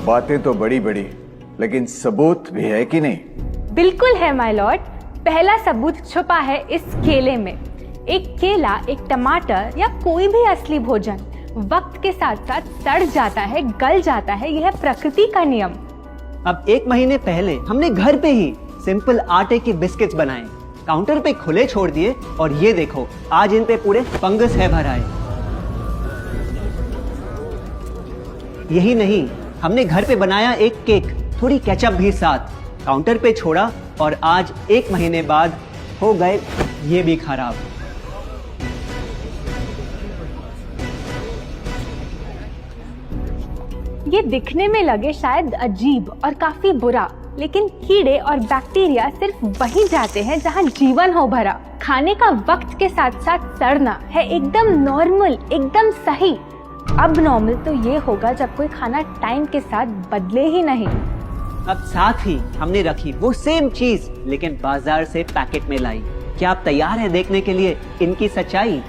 बातें तो बड़ी बड़ी, लेकिन सबूत भी है कि नहीं? बिल्कुल है माय लॉर्ड। पहला सबूत छुपा है इस केले में। एक केला, एक टमाटर या कोई भी असली भोजन वक्त के साथ साथ सड़ जाता है, गल जाता है। यह प्रकृति का नियम। अब 1 महीने पहले हमने घर पे ही सिंपल आटे की बिस्किट्स बनाए, काउंटर पे खुले छोड़ दिए और ये देखो आज इन पे पूरे फंगस है भर आए। यही नहीं, हमने घर पे बनाया एक केक, थोड़ी केचप भी साथ, काउंटर पे छोड़ा और आज 1 महीने बाद हो गए ये भी खराब। ये दिखने में लगे शायद अजीब और काफी बुरा, लेकिन कीड़े और बैक्टीरिया सिर्फ वहीं जाते हैं जहां जीवन हो भरा। खाने का वक्त के साथ साथ सड़ना है एकदम नॉर्मल, एकदम सही। अब नॉर्मल तो ये होगा जब कोई खाना टाइम के साथ बदले ही नहीं। अब साथ ही हमने रखी वो सेम चीज, लेकिन बाजार से पैकेट में लाई। क्या आप तैयार हैं देखने के लिए इनकी सच्चाई?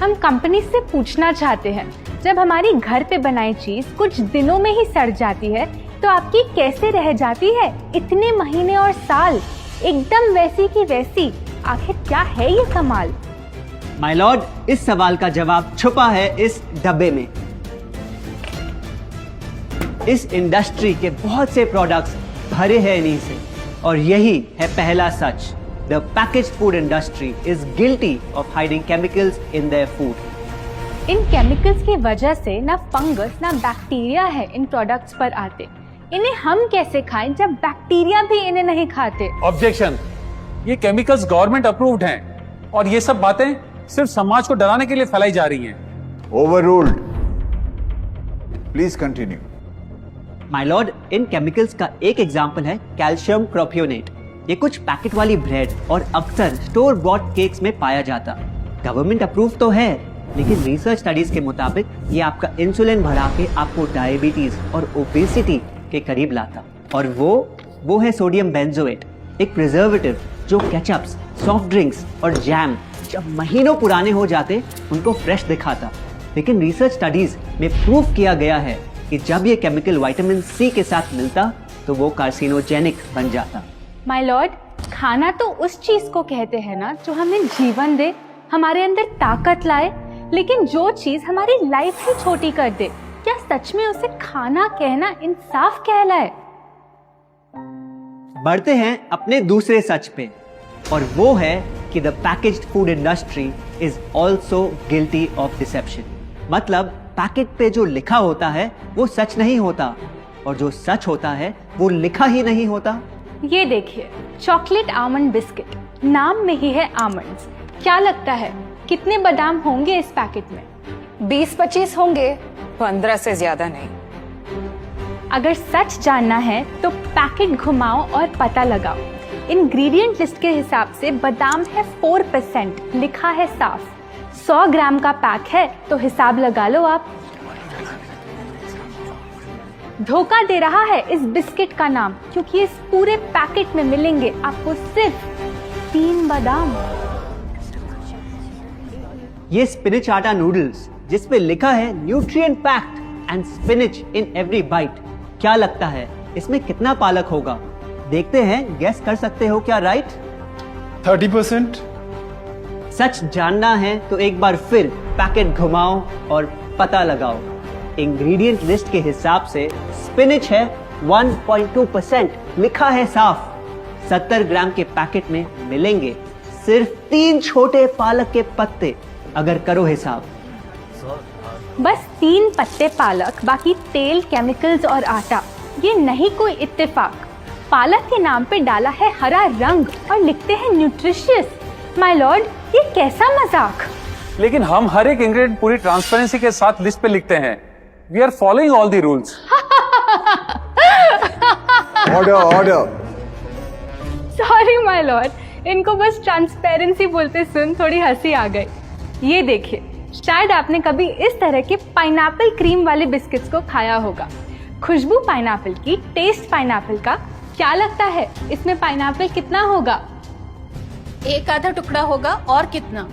हम कंपनी से पूछना चाहते हैं, जब हमारी घर पे बनाई चीज कुछ दिनों में ही सड़ जाती है तो आपकी कैसे रह जाती है इतने महीने और साल, एकदम वैसी की वैसी? आखिर क्या है ये कमाल? माय लॉर्ड, इस सवाल का जवाब छुपा है इस डब्बे में। इस इंडस्ट्री के बहुत से प्रोडक्ट्स भरे हैं इन्हीं से, और यही है पहला सच। The packaged food industry is guilty of hiding chemicals in their food. In chemicals की वजह से ना फंगस ना बैक्टीरिया है इन प्रोडक्ट्स पर आते। इन्हें हम कैसे खाएं जब बैक्टीरिया भी इन्हें नहीं खाते? ऑब्जेक्शन, ये केमिकल्स गवर्नमेंट अप्रूव्ड हैं और ये सब बातें सिर्फ समाज को डराने के लिए फैलाई जा रही हैं। Overruled. Please continue. My Lord, in chemicals का एक एग्जांपल है कैल्शियम प्रोपियोनेट। ये कुछ पैकेट वाली ब्रेड और अक्सर स्टोर बॉट केक्स में पाया जाता। गवर्नमेंट अप्रूव तो है, लेकिन रिसर्च स्टडीज के मुताबिक ये आपका इंसुलिन बढ़ा के आपको डायबिटीज और ओबेसिटी के करीब लाता। और वो है सोडियम बेंजोएट, एक प्रिजर्वेटिव जो केचप्स, सॉफ्ट ड्रिंक्स और जैम जब महीनों पुराने हो जाते उनको फ्रेश दिखाता। लेकिन रिसर्च स्टडीज में प्रूव किया गया है कि जब ये केमिकल विटामिन सी के साथ मिलता तो वो कार्सिनोजेनिक बन जाता। माय लॉर्ड, खाना तो उस चीज को कहते हैं ना जो हमें जीवन दे, हमारे अंदर ताकत लाए। लेकिन जो चीज हमारी लाइफ ही छोटी कर दे, क्या सच में उसे खाना कहना इंसाफ कहलाए? बढ़ते हैं अपने दूसरे सच पे, और वो है कि the packaged food industry is also guilty of deception. मतलब पैकेट पे जो लिखा होता है वो सच नहीं होता, और जो सच होता है वो लिखा ही नहीं होता। ये देखिए, चॉकलेट आमंड बिस्किट, नाम में ही है आमंड्स। क्या लगता है कितने बादाम होंगे इस पैकेट में? 20-25 होंगे, 15 से ज्यादा नहीं। अगर सच जानना है तो पैकेट घुमाओ और पता लगाओ। इंग्रेडिएंट लिस्ट के हिसाब से बादाम है 4%, लिखा है साफ। 100 ग्राम का पैक है तो हिसाब लगा लो आप। धोखा दे रहा है इस बिस्किट का नाम, क्योंकि इस पूरे पैकेट में मिलेंगे आपको सिर्फ 3 बादाम। ये स्पिनच आटा नूडल्स जिस पे लिखा है nutrient packed and spinach in every bite. क्या लगता है इसमें कितना पालक होगा? देखते हैं, गेस कर सकते हो क्या राइट? 30%। सच जानना है तो एक बार फिर पैकेट घुमाओ और पता लगाओ। इंग्रेडिएंट लिस्ट के हिसाब से स्पिनच है 1.2%, लिखा है साफ। 70 ग्राम के पैकेट में मिलेंगे सिर्फ 3 छोटे पालक के पत्ते। अगर करो हिसाब, बस 3 पत्ते पालक, बाकी तेल, केमिकल्स और आटा। ये नहीं कोई इत्तेफाक। पालक के नाम पे डाला है हरा रंग और लिखते हैं न्यूट्रिशियस। माय लॉर्ड, ये कैसा मजाक? लेकिन हम हर एक इंग्रेडिएंट पूरी ट्रांसपेरेंसी के साथ लिस्ट पे लिखते हैं। We are following all the rules. Order. Sorry my lord, इनको बस ट्रांसपेरेंसी बोलते सुन थोड़ी हंसी आ गई। ये देखिए, शायद आपने कभी इस तरह के पाइनएप्पल क्रीम वाले बिस्किट्स को खाया होगा। खुशबू पाइनएप्पल की, टेस्ट पाइनएप्पल का, क्या लगता है इसमें पाइनएप्पल कितना होगा? एक आधा टुकड़ा होगा और कितना?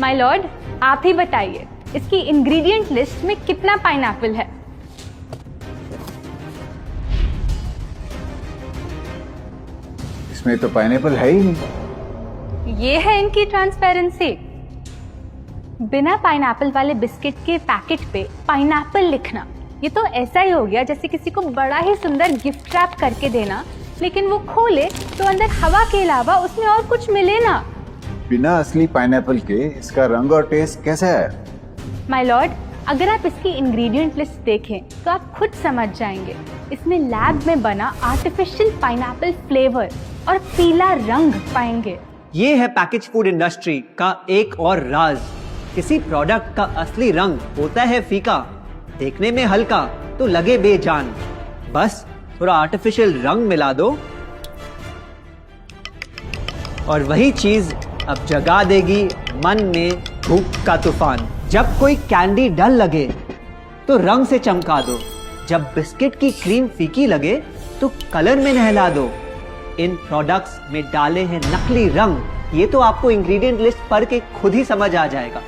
माय लॉर्ड, आप ही बताइए, इसकी इंग्रेडिएंट लिस्ट में कितना पाइनएप्पल है? इसमें तो पाइनएप्पल है ही नहीं। ये है इनकी ट्रांसपेरेंसी। बिना पाइनएप्पल वाले बिस्किट के पैकेट पे पाइनएप्पल लिखना, ये तो ऐसा ही हो गया जैसे किसी को बड़ा ही सुंदर गिफ्ट रैप करके देना, लेकिन वो खोले तो अंदर हवा के अलावा उसमें और कुछ मिले ना। बिना असली पाइनएप्पल के इसका रंग और टेस्ट कैसा है? माय लॉर्ड, अगर आप इसकी इंग्रेडिएंट लिस्ट देखें तो आप खुद समझ जाएंगे। इसमें लैब में बना आर्टिफिशियल पाइनएप्पल फ्लेवर और पीला रंग पाएंगे। ये है पैकेज फूड इंडस्ट्री का एक और राज। किसी प्रोडक्ट का असली रंग होता है फीका, देखने में हल्का तो लगे बेजान। बस थोड़ा आर्टिफिशियल रंग मिला दो और वही चीज अब जगा देगी मन में भूख का तूफान। जब कोई कैंडी डल लगे तो रंग से चमका दो, जब बिस्किट की क्रीम फीकी लगे तो कलर में नहला दो। इन प्रोडक्ट्स में डाले हैं नकली रंग। ये तो आपको इंग्रेडिएंट लिस्ट पढ़ के खुद ही समझ आ जाएगा,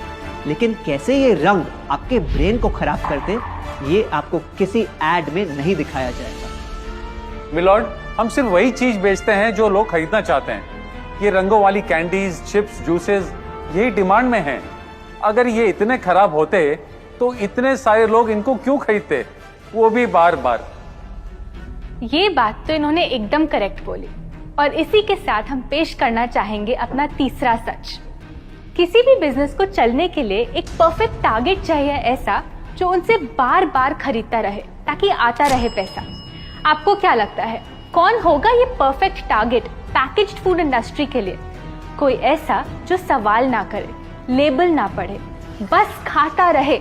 लेकिन कैसे ये रंग आपके ब्रेन को खराब करते, ये आपको किसी एड में नहीं दिखाया जाएगा। मिलॉर्ड, हम सिर्फ वही चीज बेचते हैं जो लोग खरीदना चाहते हैं। ये रंगों वाली कैंडीज, चिप्स, जूसेस यही डिमांड में हैं। अगर ये इतने खराब होते तो इतने सारे लोग इनको क्यों खरीदते, वो भी बार बार। ये बात तो इन्होंने एकदम करेक्ट बोली, और इसी के साथ हम पेश करना चाहेंगे अपना तीसरा सच। किसी भी बिजनेस को चलने के लिए एक परफेक्ट टारगेट चाहिए, ऐसा जो उनसे बार बार खरीदता रहे ताकि आता रहे पैसा। आपको क्या लगता है कौन होगा ये perfect target packaged food industry के लिए? कोई ऐसा जो सवाल ना करे, लेबल ना पढ़े, बस खाता रहे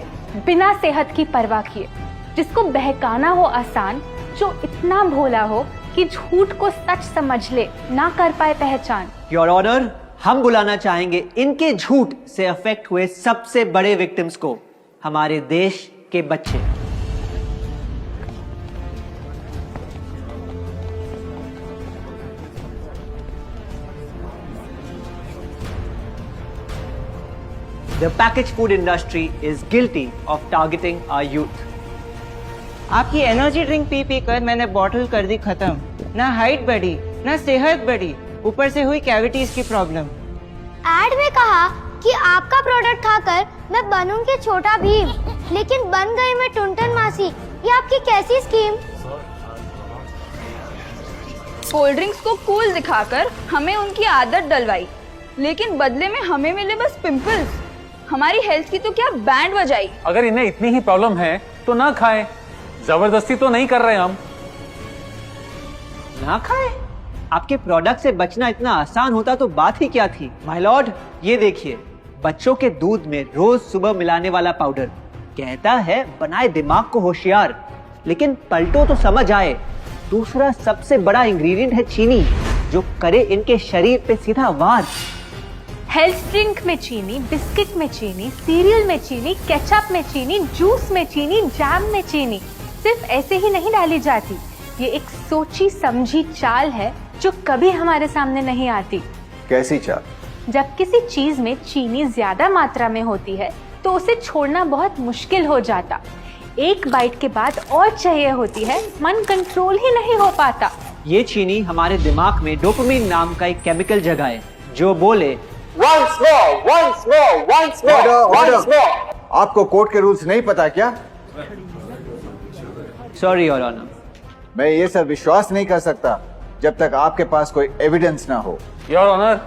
बिना सेहत की परवाह किए, जिसको बहकाना हो आसान, जो इतना भोला हो कि झूठ को सच समझ ले, ना कर पाए पहचान। योर ऑनर, हम बुलाना चाहेंगे इनके झूठ से अफेक्ट हुए सबसे बड़े विक्टिम्स को, हमारे देश के बच्चे। The packaged food industry is guilty of targeting our youth. आपकी एनर्जी ड्रिंक पी पी कर मैंने बॉटल कर दी खत्म। ना हाइट बढ़ी, ना सेहत बढ़ी, ऊपर से हुई कैविटीज की प्रॉब्लम। एड में कहा कि आपका प्रोडक्ट खाकर मैं बनूंगी छोटा भीम, लेकिन बन गई मैं टुनटन मासी। ये आपकी कैसी स्कीम? कोल्ड ड्रिंक्स को कूल दिखाकर हमें उनकी आदत डलवाई, लेकिन बदले में हमें मिले बस पिंपल्स। हमारी हेल्थ की तो क्या बैंड बजाई। अगर इन्हें इतनी ही प्रॉब्लम है तो ना खाएं, जबरदस्ती तो नहीं कर रहे हम। ना खाए? आपके प्रोडक्ट से बचना इतना आसान होता तो बात ही क्या थी। माय लॉर्ड, ये देखिए, बच्चों के दूध में रोज सुबह मिलाने वाला पाउडर कहता है बनाए दिमाग को होशियार, लेकिन पलटो तो समझ आए। दूसरा सबसे बड़ा इंग्रेडिएंट है चीनी, जो करे इनके शरीर पे सीधा वार। हेल्थ ड्रिंक में चीनी, बिस्किट में चीनी, सीरियल में चीनी, केचप में चीनी, जूस में चीनी, जैम में चीनी सिर्फ ऐसे ही नहीं डाली जाती। ये एक सोची समझी चाल है जो कभी हमारे सामने नहीं आती। कैसी चाल? जब किसी चीज में चीनी ज्यादा मात्रा में होती है तो उसे छोड़ना बहुत मुश्किल हो जाता। एक बाइट के बाद और चाहिए होती है, मन कंट्रोल ही नहीं हो पाता। ये चीनी हमारे दिमाग में डोपामिन नाम का एक केमिकल जगाए, जो बोले Once more, once more, once more, once more. आपको कोर्ट के रूल्स नहीं पता क्या? Sorry your honour. मैं ये सब विश्वास नहीं कर सकता जब तक आपके पास कोई एविडेंस ना हो। योर ऑनर,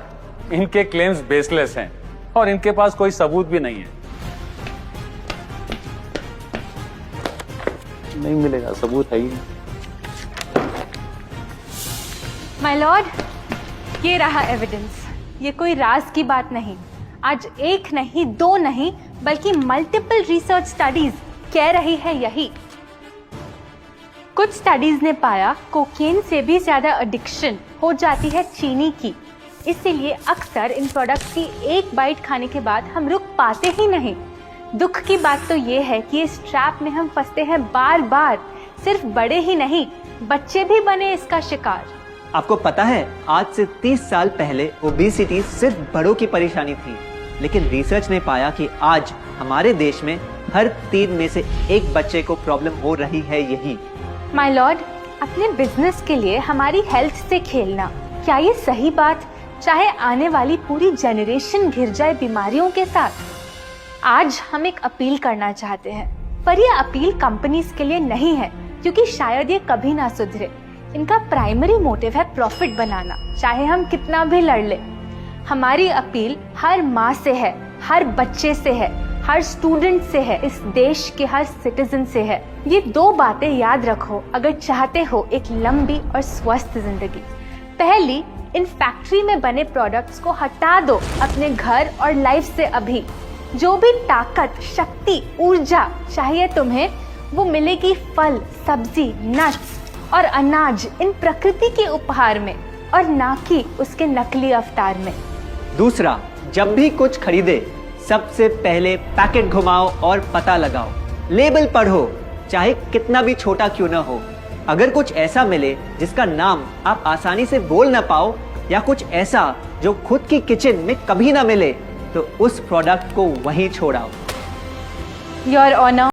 इनके क्लेम्स बेसलेस हैं और इनके पास कोई सबूत भी नहीं है। नहीं मिलेगा, सबूत है ही नहीं। माय लॉर्ड, ये रहा एविडेंस। ये कोई राज की बात नहीं। आज एक नहीं, दो नहीं, बल्कि मल्टीपल रिसर्च स्टडीज कह रही है यही। कुछ स्टडीज ने पाया कोकेन से भी ज्यादा एडिक्शन हो जाती है चीनी की। इसीलिए अक्सर इन प्रोडक्ट्स की एक बाइट खाने के बाद हम रुक पाते ही नहीं। दुख की बात तो ये है कि इस ट्रैप में हम फंसते हैं बार बार। सिर्फ बड़े ही नहीं, बच्चे भी बने इसका शिकार। आपको पता है आज से 30 साल पहले ओबेसिटी सिर्फ बड़ों की परेशानी थी, लेकिन रिसर्च ने पाया कि आज हमारे देश में हर 3 में से 1 बच्चे को प्रॉब्लम हो रही है यही। माय लॉर्ड, अपने बिजनेस के लिए हमारी हेल्थ से खेलना, क्या ये सही बात, चाहे आने वाली पूरी जनरेशन घिर जाए बीमारियों के साथ? आज हम एक अपील करना चाहते हैं, पर यह अपील कंपनीज के लिए नहीं है, क्योंकि शायद ये कभी ना सुधरे। इनका प्राइमरी मोटिव है प्रॉफिट बनाना, चाहे हम कितना भी लड़ ले। हमारी अपील हर माँ से है, हर बच्चे से है, हर स्टूडेंट से है, इस देश के हर सिटीजन से है। ये 2 बातें याद रखो अगर चाहते हो एक लंबी और स्वस्थ जिंदगी। पहली, इन फैक्ट्री में बने प्रोडक्ट्स को हटा दो अपने घर और लाइफ से अभी। जो भी ताकत, शक्ति, ऊर्जा चाहिए तुम्हें, वो मिलेगी फल, सब्जी, नट्स और अनाज इन प्रकृति के उपहार में, और ना कि उसके नकली अवतार में। दूसरा, जब भी कुछ खरीदे सबसे पहले पैकेट घुमाओ और पता लगाओ, लेबल पढ़ो, चाहे कितना भी छोटा क्यों ना हो। अगर कुछ ऐसा मिले जिसका नाम आप आसानी से बोल ना पाओ, या कुछ ऐसा जो खुद की किचन में कभी ना मिले, तो उस प्रोडक्ट को वहीं छोड़ाओ। Your honour,